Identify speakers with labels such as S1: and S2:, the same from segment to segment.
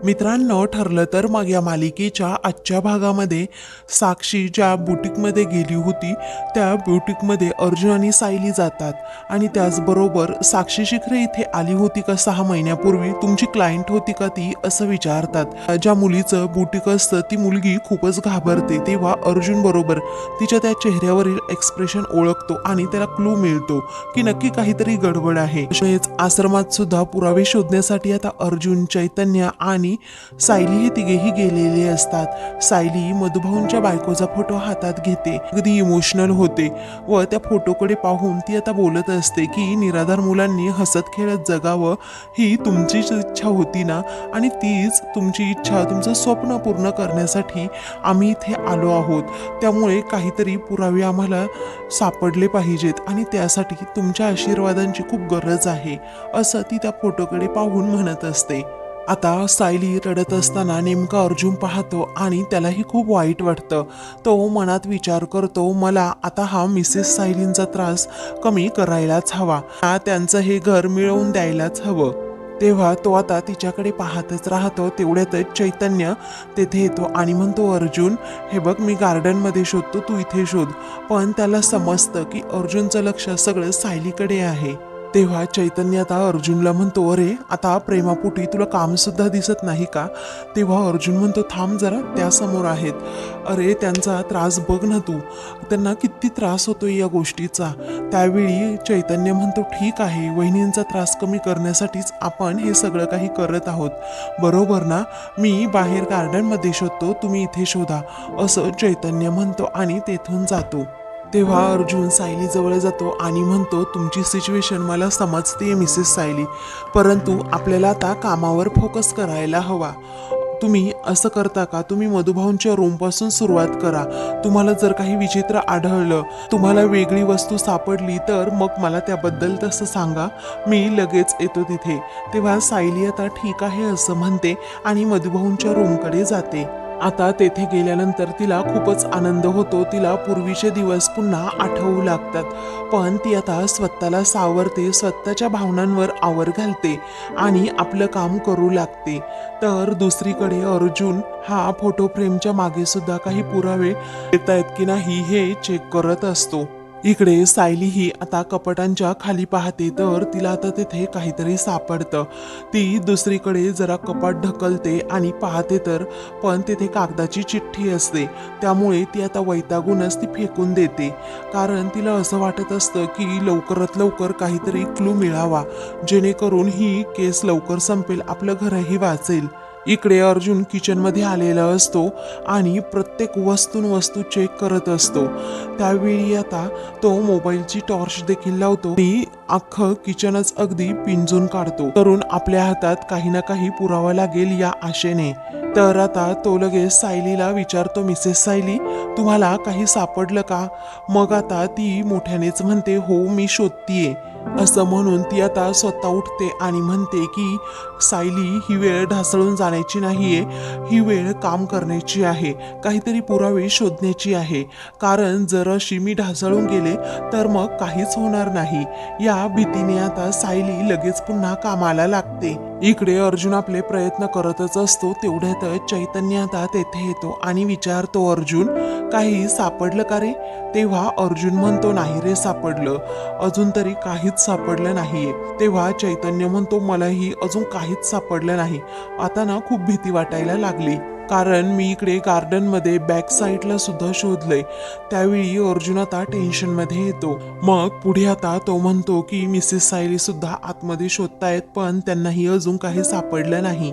S1: मित्रांनो, ठरलं तर मग या मालिकेच्या आजच्या भागामध्ये साक्षी ज्या बुटीकमध्ये गेली होती त्या बुटीकमध्ये अर्जुन आणि सायली जातात आणि त्याचबरोबर साक्षी शिखरे इथे आली होती का 6 महिन्यापूर्वी, तुमची क्लायंट होती का ती, असं विचारतात. ज्या मुलीचं बुटीक असतं ती मुलगी खूपच घाबरते. तेव्हा अर्जुन बरोबर तिच्या त्या चेहऱ्यावरील एक्सप्रेशन ओळखतो आणि त्याला क्लू मिळतो की नक्की काहीतरी गडबड आहे. तसेच आश्रमात सुद्धा पुरावे शोधण्यासाठी आता अर्जुन, चैतन्य आणि सायली हे तिघेही गेलेले असतात. सायली मधुभाऊंच्या बायकोचा फोटो हातात घेते, अगदी इमोशनल होते व त्या फोटोकडे पाहून ती आता बोलत असते की निराधार मुलांनी हसत खेळत जगावं ही तुमचीच इच्छा होती ना, आणि तीच तुमची इच्छा, तुमचं स्वप्न पूर्ण करण्यासाठी आम्ही इथे आलो आहोत. त्यामुळे काहीतरी पुरावे आम्हाला सापडले पाहिजेत आणि त्यासाठी तुमच्या आशीर्वादांची खूप गरज आहे, असं ती त्या फोटोकडे पाहून म्हणत असते. आता सायली रडत असताना नेमका अर्जुन पाहतो आणि त्यालाही खूप वाईट वाटतं. तो मनात विचार करतो, मला आता हा मिसेस सायलींचा त्रास कमी करायलाच हवा, त्यांचं हे घर मिळवून द्यायलाच हवं. तेव्हा तो आता तिच्याकडे पाहतच राहतो. तेवढ्यातच चैतन्य तेथे येतो आणि म्हणतो, अर्जुन हे बघ, मी गार्डनमध्ये शोधतो, तू इथे शोध. पण त्याला समजतं की अर्जुनचं लक्ष सगळं सायलीकडे आहे. तेव्हा चैतन्य आता अर्जुनला म्हणतो, अरे आता प्रेमापोटी तुला काम सुद्धा दिसत नाही का? तेव्हा अर्जुन म्हणतो, थांब जरा, त्या समोर आहेत. अरे त्यांचा त्रास बघ ना तू, त्यांना किती त्रास होतोय या गोष्टीचा. त्यावेळी चैतन्य म्हणतो, ठीक आहे, वहिनींचा त्रास कमी करण्यासाठीच आपण हे सगळं काही करत आहोत, बरोबर ना? मी बाहेर गार्डनमध्ये शोधतो, तुम्ही इथे शोधा, असं चैतन्य म्हणतो आणि तेथून जातो. तेव्हा अर्जुन सायली जवळ जातो आणि म्हणतो, तुमची सिच्युएशन मला समजते मिसेस सायली, परंतु आपल्याला आता कामावर फोकस करायला हवा. तुम्ही असं करता का, तुम्ही मधुभाऊंच्या रूमपासून सुरुवात करा. तुम्हाला जर काही विचित्र आढळलं, तुम्हाला वेगळी वस्तू सापडली तर मग मला त्याबद्दल तसं सांगा, मी लगेच येतो तिथे. तेव्हा सायली आता ठीक आहे असं म्हणते आणि मधुभाऊंच्या रूमकडे जाते. आता तेथे गेल्यानंतर तिला खूपच आनंद होतो. तिला पूर्वीचे दिवस पुन्हा आठवू लागतात. पण ती आता स्वतःला सावरते, स्वतःच्या भावनांवर आवर घालते आणि आपलं काम करू लागते. तर दुसरीकडे अर्जुन हा फोटो फ्रेमच्या मागे सुद्धा काही पुरावे येत आहेत की नाही हे चेक करत असतो. इकडे सायली ही आता कपाटांच्या खाली पाहते तर तिला आता तेथे काहीतरी सापडतं. ती दुसरीकडे जरा कपाट ढकलते आणि पाहते तर पण तेथे कागदाची चिठ्ठी असते. त्यामुळे ती आता वैतागूनच ती फेकून देते, कारण तिला असं वाटत असतं की लवकरात लवकर काहीतरी क्लू मिळावा, जेणेकरून ही केस लवकर संपेल, आपलं घरही वाचेल. इकडे अर्जुन किचनमध्ये आलेला असतो आणि प्रत्येक वस्तू चेक करत असतो. त्यावेळी आता तो मोबाईलची टॉर्च देखील लावतो आणि अख्खं किचनच अगदी पिंजून काढतो, करून आपल्या हातात काही ना काही पुरावा लागेल या आशेने. तर आता तो लगेच सायलीला विचारतो, मिसेस सायली तुम्हाला काही सापडलं का? मग आता ती मोठ्यानेच म्हणते, हो मी शोधतीये. असं म्हणून ती आता स्वतः उठते आणि म्हणते की सायली, ही वेळ ढासळून जाण्याची नाहीये, ही वेळ काम करण्याची आहे, काहीतरी पुरावे शोधण्याची आहे. कारण जर अशी मी ढासळून गेले तर मग काहीच होणार नाही. या भीतीने आता सायली लगेच पुन्हा कामाला लागते. इकडे अर्जुन आपले प्रयत्न करतच असतो. तेवढ्यातच चैतन्य आता तेथे येतो आणि विचारतो, अर्जुन काही सापडलं का रे? तेव्हा अर्जुन म्हणतो, नाही रे सापडलं, अजून तरी काहीच सापडलं नाहीये. तेव्हा चैतन्य म्हणतो, मलाही अजून काहीच सापडलं नाही. आता ना खूप भीती वाटायला लागली, कारण मी इकडे गार्डनमध्ये बॅक साईडला सुद्धा शोधलंय. त्यावेळी अर्जुन आता टेन्शनमध्ये येतो. मग पुढे आता तो म्हणतो की मिसेस सायली सुद्धा आतमध्ये शोधतायत, पण त्यांनाही अजून काही सापडलं नाही.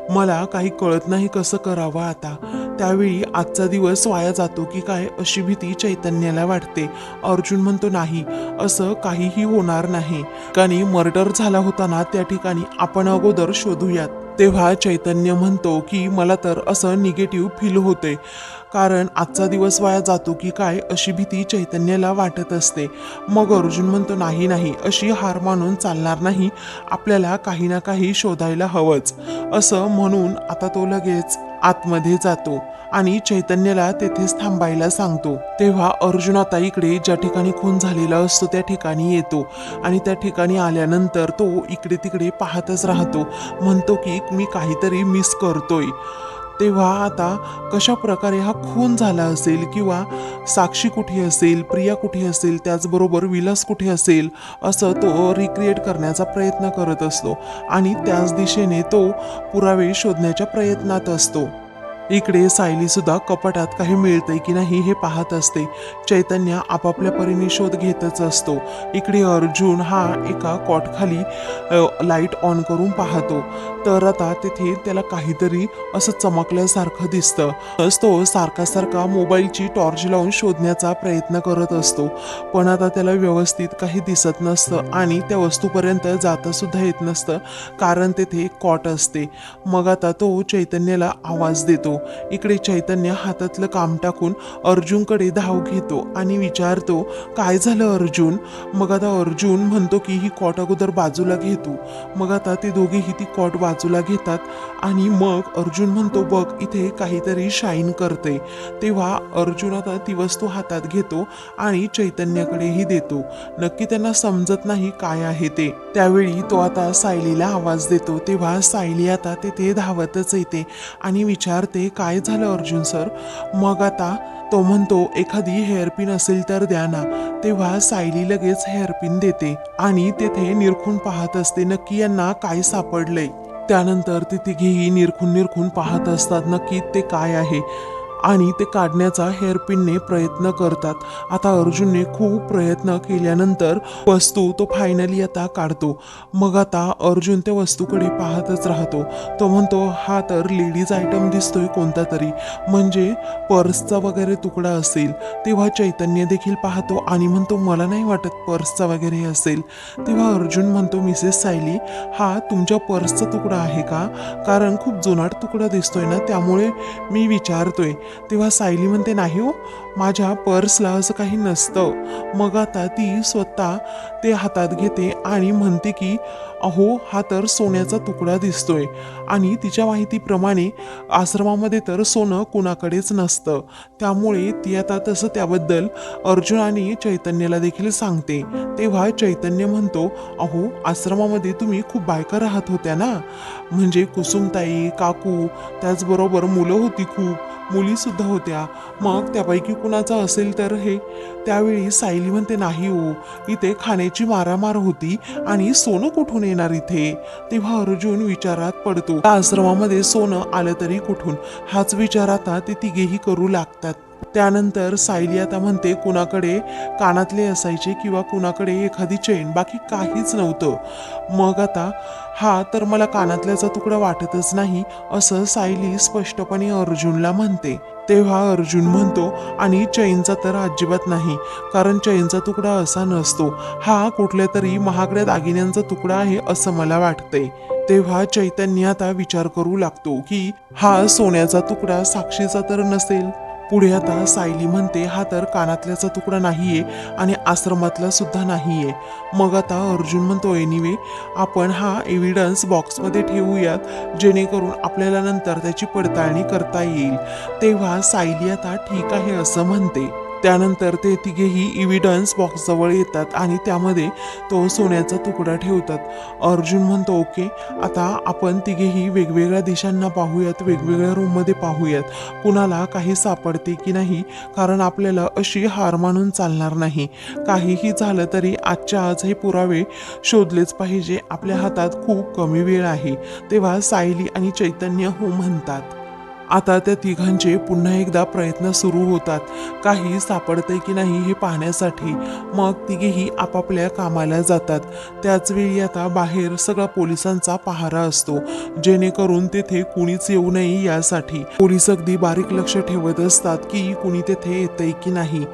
S1: मला काही कळत नाही कसं करावं आता. त्यावेळी आजचा दिवस वाया जातो की काय, अशी भीती चैतन्याला वाटते. अर्जुन म्हणतो, नाही, असं काहीही होणार नाही. ठिकाणी मर्डर झाला होता ना, त्या ठिकाणी आपण अगोदर शोधूयात. तेव्हा चैतन्य म्हणतो की मला तर असं निगेटिव्ह फील होते, कारण आजचा दिवस वाया जातो की काय, अशी भीती चैतन्याला वाटत असते. मग अर्जुन म्हणतो, नाही नाही, अशी हार मानून चालणार नाही, आपल्याला काही ना काही शोधायला हवंच. असं म्हणून आता तो लगेच आतमध्ये जातो आणि चैतन्याला तेथेच थांबायला सांगतो. तेव्हा अर्जुन आता इकडे ज्या ठिकाणी खून झालेला असतो त्या ठिकाणी येतो आणि त्या ठिकाणी आल्यानंतर तो इकडे तिकडे पाहतच राहतो, म्हणतो की मी काहीतरी मिस करतोय. तेव्हा आता कशा प्रकारे हा खून झाला असेल किंवा साक्षी कुठे असेल, प्रिया कुठे असेल, त्याचबरोबर विलास कुठे असेल, असं तो रिक्रिएट करण्याचा प्रयत्न करत असतो आणि त्याच दिशेने तो पुरावे शोधण्याच्या प्रयत्नात असतो. इकडे सायली सुद्धा कपाटात काही मिळतंय की नाही हे पाहत असते. चैतन्य आपापल्या परीने शोध घेतच असतो. इकडे अर्जुन हा एका कॉटखाली लाईट ऑन करून पाहतो, तर आता तिथे त्याला काहीतरी असं चमकल्यासारखं दिसतं. तो सारखा सारखा मोबाईलची टॉर्च लावून शोधण्याचा प्रयत्न करत असतो, पण आता त्याला व्यवस्थित काही दिसत नसतं आणि त्या वस्तूपर्यंत जाता सुद्धा येत नसतं, कारण तेथे कॉट असते. मग आता तो चैतन्याला आवाज देतो. इकडे चैतन्य हातातलं काम टाकून अर्जुनकडे धाव घेतो आणि विचारतो, काय झालं अर्जुन? मग आता अर्जुन म्हणतो की ही कॉट अगोदर बाजूला घेतो. मग आता ते दोघेही ती कॉट बाजूला घेतात आणि मग अर्जुन म्हणतो, बघ इथे काहीतरी शाईन करते. तेव्हा अर्जुन आता ती वस्तू हातात घेतो आणि चैतन्याकडेही देतो. नक्की त्यांना समजत नाही काय आहे ते. त्यावेळी तो आता सायलीला आवाज देतो. तेव्हा सायली आता तिथे धावतच येते आणि विचारते, काय झालं अर्जुन सर? मग आता तो म्हणतो, एखादी हेअरपिन असेल तर द्या ना. तेव्हा सायली लगेच हेअरपिन देते आणि तेथे निरखून पाहत असते नक्की यांना काय सापडलंय. त्यानंतर ते तिघेही निरखून पाहत असतात नक्की ते काय आहे आणि ते काढण्याचा हेअरपिनने प्रयत्न करतात. आता अर्जुनने खूप प्रयत्न केल्यानंतर वस्तू तो फायनली आता काढतो. मग आता अर्जुन त्या वस्तूकडे पाहतच राहतो. तो म्हणतो, हा तर लेडीज आयटम दिसतोय कोणता तरी, म्हणजे पर्सचा वगैरे तुकडा असेल. तेव्हा चैतन्य देखील पाहतो आणि म्हणतो, मला नाही वाटत पर्सचा वगैरे असेल. तेव्हा अर्जुन म्हणतो, मिसेस सायली, हा तुमच्या पर्सचा तुकडा आहे का? कारण खूप जुनाट तुकडा दिसतोय ना, त्यामुळे मी विचारतोय. तेव्हा सायली म्हणते, नाही हो, माझ्या पर्सला असं काही नसतं. मग आता ती स्वतः ते हातात घेते आणि म्हणते की अहो, हा तर सोन्याचा तुकडा दिसतोय आणि तिच्या माहितीप्रमाणे आश्रमामध्ये तर सोनं कुणाकडेच नसतं. त्यामुळे ती आता तसं त्याबद्दल अर्जुन आणि चैतन्याला देखील सांगते. तेव्हा चैतन्य म्हणतो, अहो, आश्रमामध्ये तुम्ही खूप बायका राहत होत्या ना, म्हणजे कुसुमताई, काकू, त्याचबरोबर मुलं होती, खूप मुली सुद्धा होत्या. मग त्यापैकी कुणाचा असेल तर हे? त्यावेळी सायली म्हणते, नाही हो, इथे खाण्याची मारामार होती आणि सोनं कुठून येणार इथे? तेव्हा अर्जुन विचारात पडतो, त्या आश्रमामध्ये सोनं आलं तरी कुठून? हाच विचार आता ते तिघेही करू लागतात. त्यानंतर सायली आता म्हणते, कुणाकडे कानातले असायचे किंवा कुणाकडे एखादी चेन, बाकी काहीच नव्हतं. मग आता हा तर मला कानातल्याचा तुकडा वाटतच नाही, असं सायली स्पष्टपणे अर्जुनला म्हणते. तेव्हा अर्जुन म्हणतो, आणि चैनचा तर अजिबात नाही, कारण चैनचा तुकडा असा नसतो, हा कुठल्या तरी महागड्या दागिन्यांचा तुकडा आहे असं मला वाटतंय. तेव्हा चैतन्य आता विचार करू लागतो की हा सोन्याचा तुकडा साक्षीचा तर नसेल. पुढे आता सायली म्हणते, हा तर कानातल्याचा तुकडा नाहीये आणि आश्रमातला सुद्धा नाहीये. मग आता अर्जुन म्हणतो, एनिवे आपण हा एव्हिडन्स बॉक्समध्ये ठेवूयात, जेणेकरून आपल्याला नंतर त्याची पडताळणी करता येईल. तेव्हा सायली आता ठीक आहे असं म्हणते. त्यानंतर ते तिघेही एव्हिडन्स बॉक्स जवळ येतात आणि त्यामध्ये तो सोन्याचा तुकडा ठेवतात. अर्जुन म्हणतो, ओके, आता आपण तिघेही वेगवेगळ्या दिशांना पाहूयात, वेगवेगळ्या रूममध्ये पाहूयात, कुणाला काही सापडते की नाही, कारण आपल्याला अशी हार मानून चालणार नाही. काहीही झालं तरी आजच्या आज हे पुरावे शोधलेच पाहिजे, आपल्या हातात खूप कमी वेळ आहे. तेव्हा सायली आणि चैतन्य हो म्हणतात. आता त्या तिघांचे पुन्हा एकदा प्रयत्न सुरू होतात, काही सापडतंय की नाही हे पाहण्यासाठी. मग तिघेही आपापल्या कामाला जातात. त्याचवेळी आता बाहेर सगळा पोलिसांचा पहारा असतो, जेणेकरून तेथे कुणीच येऊ नये यासाठी. पोलीस अगदी बारीक लक्ष ठेवत असतात की कुणी तेथे येतंय की नाही.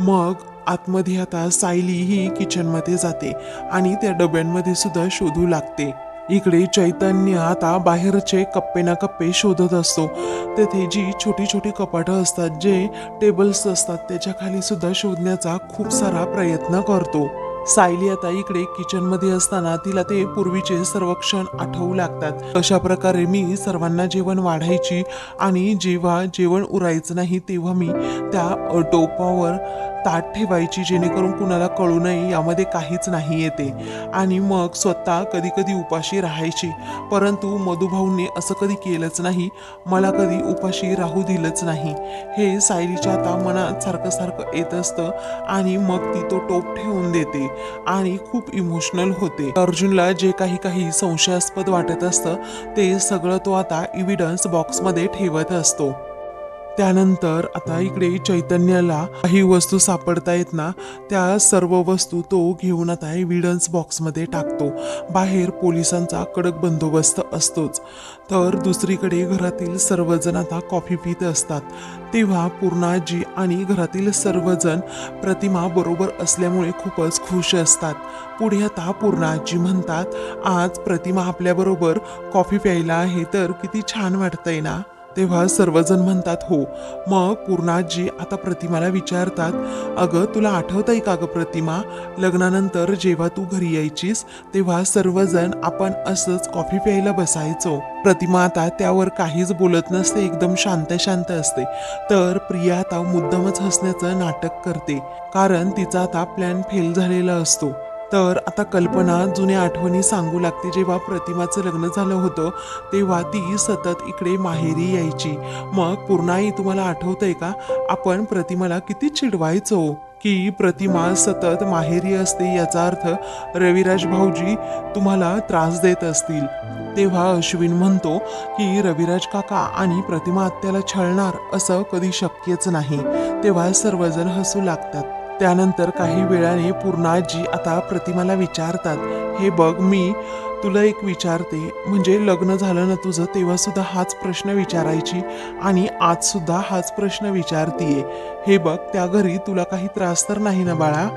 S1: मग आतमध्ये आता सायली ही किचनमध्ये जाते आणि त्या डब्यांमध्ये सुद्धा शोधू लागते. इकडे चैतन्य आता बाहेरचे कप्पे ना कप्पे शोधत असतो. तेथे जी छोटी छोटी कपाटं असतात, जे टेबल्स असतात, त्याच्या खाली सुद्धा शोधण्याचा खूप सारा प्रयत्न करतो. सायली आता इकडे किचन मध्ये असताना तिला ते पूर्वीचे सर्व क्षण आठवू लागतात. अशा प्रकारे मी सर्वांना जेवण वाढायची आणि जेव्हा जेवण उरायचं नाही तेव्हा मी त्या टोपावर ताट ठेवायची, जेणेकरून कुणाला कळू नये यामध्ये काहीच नाही येते. आणि मग स्वतः कधी कधी उपाशी राहायची. परंतु मधुभाऊंनी असं कधी केलंच नाही, मला कधी उपाशी राहू दिलंच नाही. हे सायलीच्या आता मनात सारखं सारखं येत असतं आणि मग ती तो टोप ठेवून देते आणि खूप इमोशनल होते. अर्जुनला जे काही काही संशयास्पद वाटत असतं ते सगळं तो आता एव्हिडन्स बॉक्समध्ये ठेवत असतो. त्यानंतर आता इकडे चैतन्याला काही वस्तू सापडतायत ना, त्या सर्व वस्तू तो घेऊन आता एव्हिडन्स बॉक्समध्ये टाकतो. बाहेर पोलिसांचा कडक बंदोबस्त असतोच. तर दुसरीकडे घरातील सर्वजण आता कॉफी पित असतात. तेव्हा पूर्णाजी आणि घरातील सर्वजण प्रतिमा बरोबर असल्यामुळे खूपच खुश असतात. पुढे आता पूर्णाजी म्हणतात, आज प्रतिमा आपल्याबरोबर कॉफी प्यायला आहे तर किती छान वाटतंय ना. तेव्हा सर्वजण म्हणतात हो. मग पूर्णाजी आता प्रतिमाला विचारतात, अगं तुला आठवतंय का ग प्रतिमा, लग्नानंतर जेव्हा तू घरी यायचीस तेव्हा सर्वजण आपण असंच कॉफी प्यायला बसायचो. प्रतिमा आता त्यावर काहीच बोलत नसते, एकदम शांत शांत असते. तर प्रिया आता मुद्दामच हसण्याचं नाटक करते, कारण तिचा आता प्लॅन फेल झालेला असतो. तर आता कल्पना जुन्या आठवणी सांगू लागते. जेव्हा प्रतिमाचं लग्न झालं होतं तेव्हा ती सतत इकडे माहेरी यायची. मग पूर्णाई तुम्हाला आठवतंय का, आपण प्रतिमाला किती चिडवायचो की प्रतिमा सतत माहेरी असते, याचा अर्थ रविराज भाऊजी तुम्हाला त्रास देत असतील. तेव्हा अश्विन म्हणतो की रविराज काका आणि प्रतिमा आत्याला छळणार असं कधी शक्यच नाही. तेव्हा सर्वजण हसू लागतात. त्यानंतर काही वेळाने पूर्णाजी आता प्रतिमाला विचारतात, हे बघ मी तुला एक विचारते, म्हणजे लग्न झालं ना तुझं तेव्हा सुद्धा हाच प्रश्न विचारायची आणि आज सुद्धा हाच प्रश्न विचारतीये. हे बघ त्या घरी तुला काही त्रास तर नाही ना बाळा.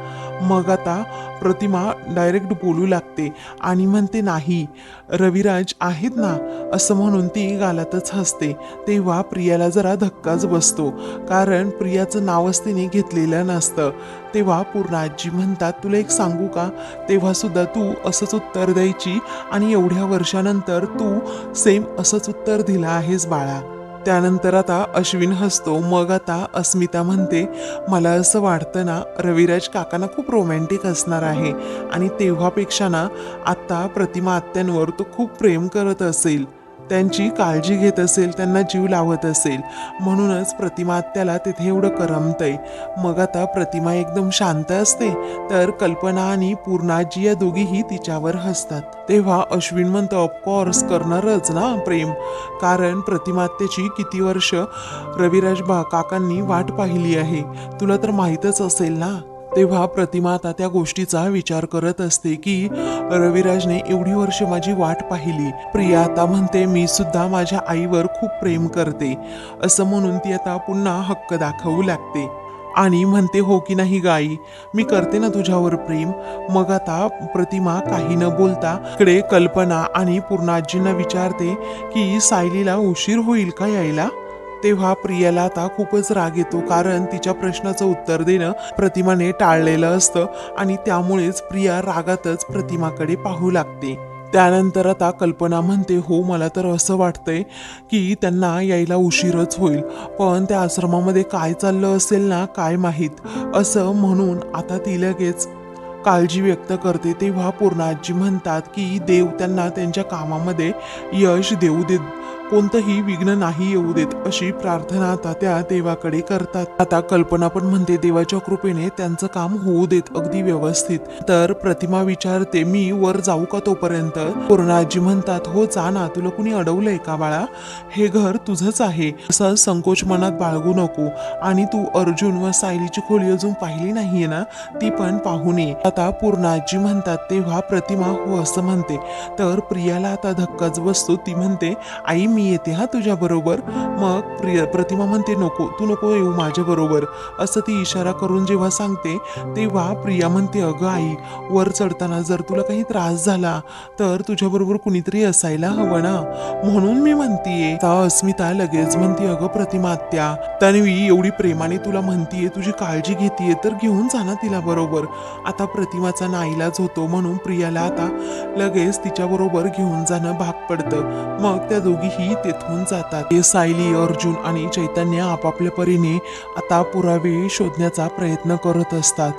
S1: मग आता प्रतिमा डायरेक्ट बोलू लागते आणि म्हणते नाही, रविराज आहेत ना, असं म्हणून ती गालातच हसते. तेव्हा प्रियाला जरा धक्काच बसतो, कारण प्रियाचं नावच तिने घेतलेलं नसतं. तेव्हा पूर्णाजी म्हणतात, तुला एक सांगू का, तेव्हा सुद्धा तू असंच उत्तर द्यायची आणि एवढ्या वर्षानंतर तू सेम असंच उत्तर दिलं आहेस बाळा. त्यानंतर आता अश्विन हसतो. मग आता अस्मिता म्हणते, मला असं वाटतं ना रविराज काकांना खूप रोमॅन्टिक असणार आहे आणि तेव्हापेक्षा ना आत्ता प्रतिमा आत्यांवर तो खूप प्रेम करत असेल, त्यांची काळजी घेत असेल, त्यांना जीव लावत असेल, म्हणूनच प्रतिमा आत्याला तिथे एवढं करमतंय. मग आता प्रतिमा एकदम शांत असते, तर कल्पना आणि पूर्णाजी या दोघीही तिच्यावर हसतात. तेव्हा अश्विन म्हणतो, ऑफकोर्स करणारच ना प्रेम, कारण प्रतिमा आत्याची किती वर्ष रविराज काकांनी वाट पाहिली आहे, तुला तर माहीतच असेल ना. तेव्हा प्रतिमा आता त्या गोष्टीचा विचार करत असते की रविराजने एवढी वर्ष माझी वाट पाहिली. प्रिया आता म्हणते, मी सुद्धा माझ्या आईवर खूप प्रेम करते, असं म्हणून ती आता पुन्हा हक्क दाखवू लागते आणि म्हणते, हो की नाही गाई, मी करते ना तुझ्यावर प्रेम. मग आता प्रतिमा काही न बोलता इकडे कल्पना आणि पूर्णाजींना विचारते की सायलीला उशीर होईल का यायला. तेव्हा प्रियाला आता खूपच राग येतो, कारण तिच्या प्रश्नाचं उत्तर देणं प्रतिमाने टाळलेलं असतं आणि त्यामुळेच प्रिया रागातच प्रतिमाकडे पाहू लागते. त्यानंतर आता कल्पना म्हणते, हो मला तर असं वाटतंय की त्यांना यायला उशीरच होईल, पण त्या आश्रमामध्ये काय चाललं असेल ना काय माहीत, असं म्हणून आता ती लगेच काळजी व्यक्त करते. तेव्हा पूर्णाजी म्हणतात की देव त्यांना त्यांच्या कामामध्ये यश देऊ देत, कोणतंही विघ्न नाही येऊ देत, अशी प्रार्थना आता त्या देवाकडे करतात. आता कल्पना पण म्हणते, देवाच्या कृपेने त्यांचं काम होऊ देत अगदी व्यवस्थित. तर प्रतिमा विचारते, मी वर जाऊ का तोपर्यंत. पूर्णाजी म्हणतात, हो जा ना, तुला कुणी अडवलंय का बाळा, हे घर तुझंच आहे, असा संकोच मनात बाळगू नको. आणि तू अर्जुन व सायलीची खोली अजून पाहिली नाहीये ना, ती पण पाहून ये. आता पूर्णाजी म्हणतात. तेव्हा प्रतिमा हो असं म्हणते. तर प्रियाला आता धक्काच बसतो. ती म्हणते, आई मी येते हा तुझ्या बरोबर. मग प्रतिमा म्हणते नको, तू नको येऊ माझ्या बरोबर, असं ती इशारा करून जेव्हा सांगते तेव्हा प्रिया म्हणते अगं आई, वर चढताना जर तुला काही त्रास झाला तर तुझ्या बरोबर कुणीतरी असायला हवं ना, म्हणून मी म्हणतीये. अस्मिता लगेच म्हणते अगं प्रतिमा आत्या, तन्वी एवढी प्रेमाने तुला म्हणतीये, तुझी काळजी घेतीये, तर घेऊन जा ना तिला बरोबर. आता प्रतिमाचा नाईलाज होतो म्हणून प्रियाला आता लगेच तिच्या बरोबर घेऊन जाणं भाग पडतं. मग त्या दोघीही तेथून जातात. सायली, अर्जुन आणि चैतन्य आपापल्या परीने आता पुरावे शोधण्याचा प्रयत्न करत असतात.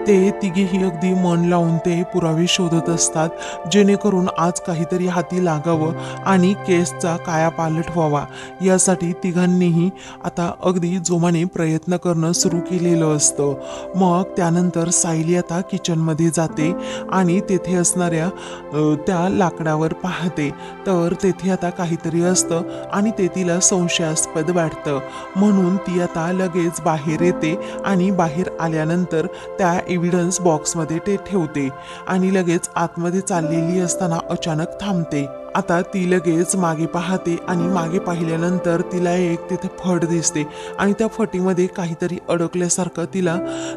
S1: ते तिघेही अगदी मन लावून ते पुरावे शोधत असतात, जेणेकरून आज काहीतरी हाती लागावं आणि केसचा कायापालट व्हावा, यासाठी तिघांनीही आता अगदी जोमाने प्रयत्न करणं सुरू केलेलं असतं. मग त्यानंतर सायली आता किचनमध्ये जाते आणि तेथे असणाऱ्या त्या लाकडावर पाहते, तर तेथे आता काहीतरी असतं आणि ते तिला संशयास्पद वाटतं. म्हणून ती आता लगेच बाहेर येते आणि बाहेर आल्यानंतर त्या एव्हिडन्स बॉक्समध्ये ते ठेवते आणि लगेच आतमध्ये चाललेली असताना अचानक थांबते. आता ती लगेच मागे पाहते आणि मागे पाहिल्यानंतर तिला एक तिथे फट दिसते आणि त्या फटीमध्ये काहीतरी अडकल्यासारखं तिला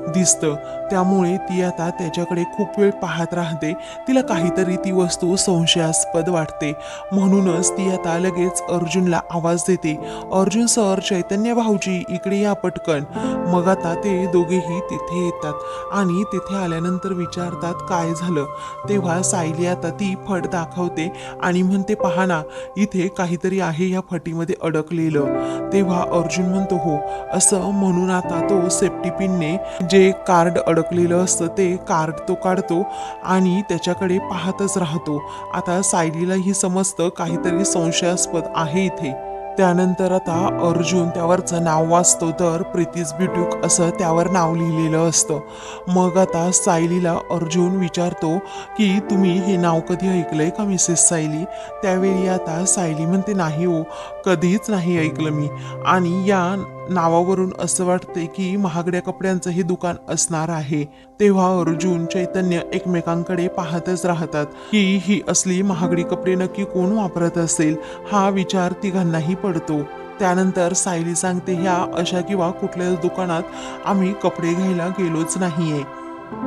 S1: दिसतं. त्यामुळे ती आता त्याच्याकडे खूप वेळ पाहत राहते. तिला काहीतरी ती वस्तू संशयास्पद वाटते. म्हणूनच ती आता लगेच अर्जुनला आवाज देते, अर्जुन सर, चैतन्य भाऊजी इकडे या पटकन. मग आता ते दोघेही तिथे येतात आणि तिथे आल्यानंतर विचारतात काय झालं. तेव्हा सायली आता ती फट दाखवते आणि म्हणते पहा ना, इथे काहीतरी आहे या फटीमध्ये अडकलेलं. तेव्हा अर्जुन म्हणतो हो, असं म्हणून आता तो सेफ्टी पिनने जे कार्ड अडकलेलं असतं ते कार्ड तो काढतो आणि त्याच्याकडे पाहतच राहतो. आता सायलीलाही समजतं काहीतरी संशयास्पद आहे इथे. त्यानंतर आता अर्जुन त्यावरचं नाव वाचतो, तर प्रीतीज ब्युटिक असं त्यावर नाव लिहिलेलं असतं. मग आता सायलीला अर्जुन विचारतो की तुम्ही हे नाव कधी ऐकलंय का मिसेस सायली. त्यावेळी आता सायली म्हणते नाही हो, कधीच नाही ऐकलं मी, आणि या नावावरून असं वाटतंय की महागड्या कपड्यांचं हे दुकान असणार आहे. तेव्हा अर्जुन, चैतन्य एकमेकांकडे पाहतच राहतात की ही असली महागडी कपडे नक्की कोण वापरत असेल, हा विचार तिघांनाही पडतो. त्यानंतर सायली सांगते ह्या अशा किंवा कुठल्याच दुकानात आम्ही कपडे घ्यायला गेलोच नाहीये,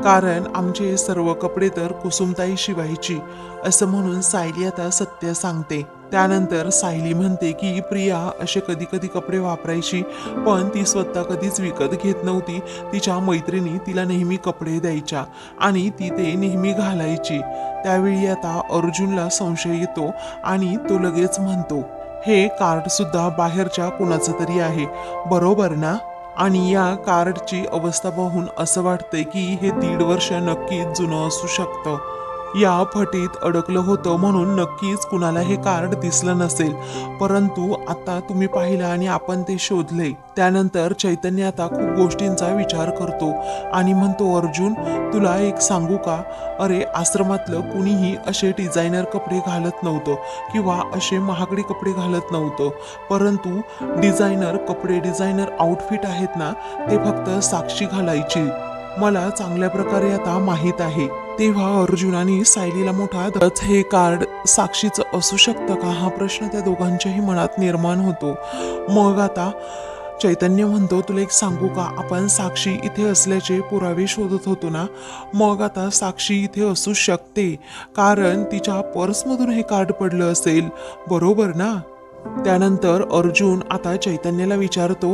S1: कारण आमचे सर्व कपडे तर कुसुमताई शिवायची, असं म्हणून सायली आता सत्य सांगते. त्यानंतर सायली म्हणते की प्रिया असे कधी कधी कपडे वापरायची, पण ती स्वतः कधीच विकत घेत नव्हती. तिच्या मैत्रिणी तिला नेहमी कपडे द्यायच्या आणि ती ते नेहमी घालायची. त्यावेळी आता अर्जुनला संशय येतो आणि तो लगेच म्हणतो हे कार्ड सुद्धा बाहेरच्या कुणाचं तरी आहे, बरोबर ना. आणि या कार्डची अवस्था पाहून असं वाटतंय की हे 1.5 वर्ष नक्कीच जुनं असू शकतं. या फटीत अडकलं होतं म्हणून नक्कीच कुणाला हे कार्ड दिसलं नसेल, परंतु आता तुम्ही पाहिलं आणि आपण ते शोधले. त्यानंतर चैतन्य आता खूप गोष्टींचा विचार करतो आणि म्हणतो अर्जुन, तुला एक सांगू का, अरे आश्रमातलं कुणीही असे डिझायनर कपडे घालत नव्हतं किंवा असे महागडे कपडे घालत नव्हतं, परंतु डिझायनर कपडे, डिझायनर आउटफिट आहेत ना, ते फक्त साक्षी घालायची, मला चांगल्या प्रकारे आता माहीत आहे. तेव्हा अर्जुन आणि सायलीला मोठा हे कार्ड साक्षीचं असू शकतं का, हा प्रश्न त्या दोघांच्याही मनात निर्माण होतो. मग आता चैतन्य म्हणतो तुला एक सांगू का, आपण साक्षी इथे असल्याचे पुरावे शोधत होतो ना, मग आता साक्षी इथे असू शकते कारण तिच्या पर्समधून हे कार्ड पडलं असेल, बरोबर ना. त्यानंतर अर्जुन आता चैतन्याला विचारतो,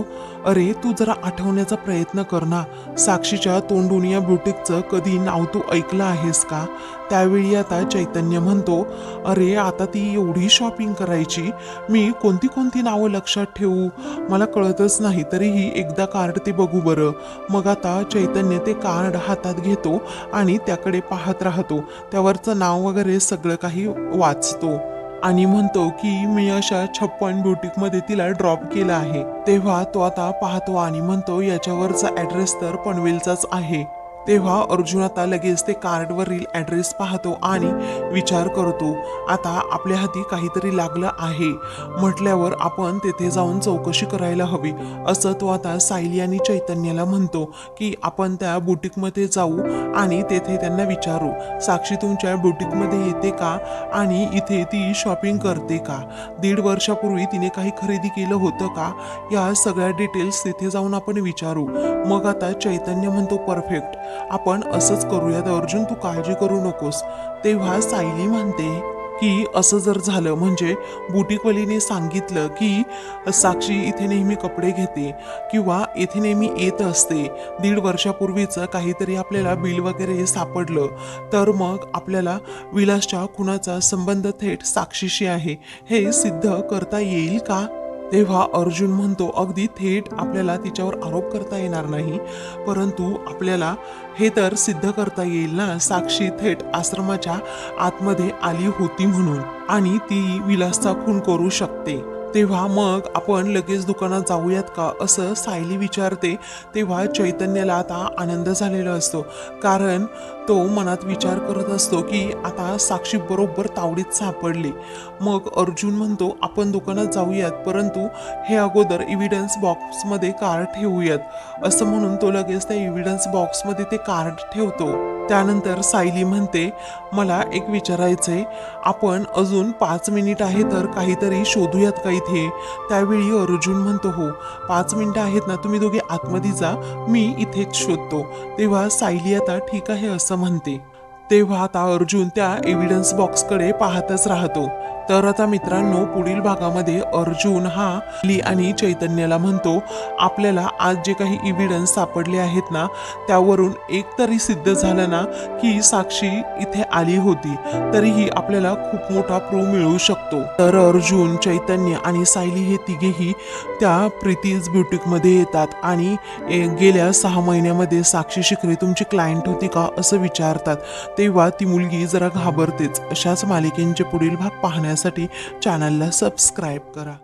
S1: अरे तू जरा आठवण्याचा प्रयत्न कर ना, साक्षीच्या तोंडून या ब्युटिकचं कधी नाव तू ऐकलं आहेस का. त्यावेळी आता चैतन्य म्हणतो, अरे आता ती एवढी शॉपिंग करायची, मी कोणती कोणती नावं लक्षात ठेवू, मला कळतच नाही, तरीही एकदा कार्ड ते बघू बरं. मग आता चैतन्य ते कार्ड हातात घेतो आणि त्याकडे पाहत राहतो, त्यावरचं नाव वगैरे सगळं काही वाचतो आणि म्हणतो की मी अशा 56 ब्युटिकमध्ये तिला ड्रॉप केला आहे. तेव्हा तो आता पाहतो आणि म्हणतो याच्यावरचा ॲड्रेस तर पनवेलचाच आहे. तेव्हा अर्जुन आता लगेच ते कार्डवरील ॲड्रेस पाहतो आणि विचार करतो, आता आपल्या हाती काहीतरी लागलं आहे म्हटल्यावर आपण तेथे जाऊन चौकशी करायला हवी. असं तो आता सायली आणि चैतन्याला म्हणतो की आपण त्या बुटीकमध्ये जाऊ आणि तेथे त्यांना विचारू, साक्षी तुमच्या बुटीकमध्ये येते का आणि इथे ती शॉपिंग करते का, 1.5 वर्षापूर्वी तिने काही खरेदी केलं होतं का, या सगळ्या डिटेल्स तिथे जाऊन आपण विचारू. मग आता चैतन्य म्हणतो, परफेक्ट, आपण असंच करूयात अर्जुन, तू काळजी करू नकोस. तेव्हा सायली म्हणते की असं जर झालं म्हणजे बुटीकवालीने सांगितलं की साक्षी इथे नेहमी कपडे घेते किंवा इथे नेहमी येत असते, 1.5 वर्षापूर्वीचं काहीतरी आपल्याला बिल वगैरे सापडलं, तर मग आपल्याला विलासच्या खुनाचा संबंध थेट साक्षीशी आहे हे सिद्ध करता येईल का. तेव्हा अर्जुन म्हणतो, अगदी थेट आपल्याला तिच्यावर आरोप करता येणार नाही, परंतु आपल्याला हे तर सिद्ध करता येईल ना, साक्षी थेट आश्रमाच्या आतमध्ये आली होती म्हणून आणि ती विलासचा खून करू शकते. तेव्हा मग आपण लगेच दुकानात जाऊयात का असं सायली विचारते. तेव्हा चैतन्याला आता आनंद झालेला असतो, कारण तो मनात विचार करत असतो की आता साक्षी बरोबर तावडीत सापडली. मग अर्जुन म्हणतो, आपण दुकानात जाऊयात, परंतु हे अगोदर एव्हिडन्स बॉक्समध्ये कार्ड ठेवूयात. असं म्हणून तो लगेच त्या एव्हिडन्स बॉक्समध्ये ते कार्ड ठेवतो. त्यानंतर सायली म्हणते, मला एक विचारायचंय, आपण अजून 5 मिनिट आहे तर काहीतरी शोधूयात का इथे. त्यावेळी अर्जुन म्हणतो, हो 5 मिनिटं आहेत ना, तुम्ही दोघे आतमध्ये जा, मी इथेच शोधतो. तेव्हा सायली आता ठीक आहे असं म्हणते. तेव्हा आता अर्जुन त्या एव्हिडन्स बॉक्सकडे पाहतच राहतो. तर आता मित्रांनो, पुढील भागामध्ये अर्जुन हा ली आणि चैतन्याला म्हणतो, आपल्याला आज जे काही एव्हिडन्स सापडले आहेत ना, त्यावरून एक तरी सिद्ध झालं ना की साक्षी इथे आली होती, तरीही आपल्याला खूप मोठा प्रूव्ह मिळू शकतो. तर अर्जुन, चैतन्य आणि सायली हे तिघेही त्या प्रीतीज ब्युटीकमध्ये येतात आणि गेल्या 6 महिन्यामध्ये साक्षी शिकरे तुमची क्लायंट होती का असं विचारतात. तेव्हा ती मुलगी जरा घाबरतेच. अशाच मालिकेंचे पुढील भाग पाहण्यासाठी चॅनलला सबस्क्राईब करा.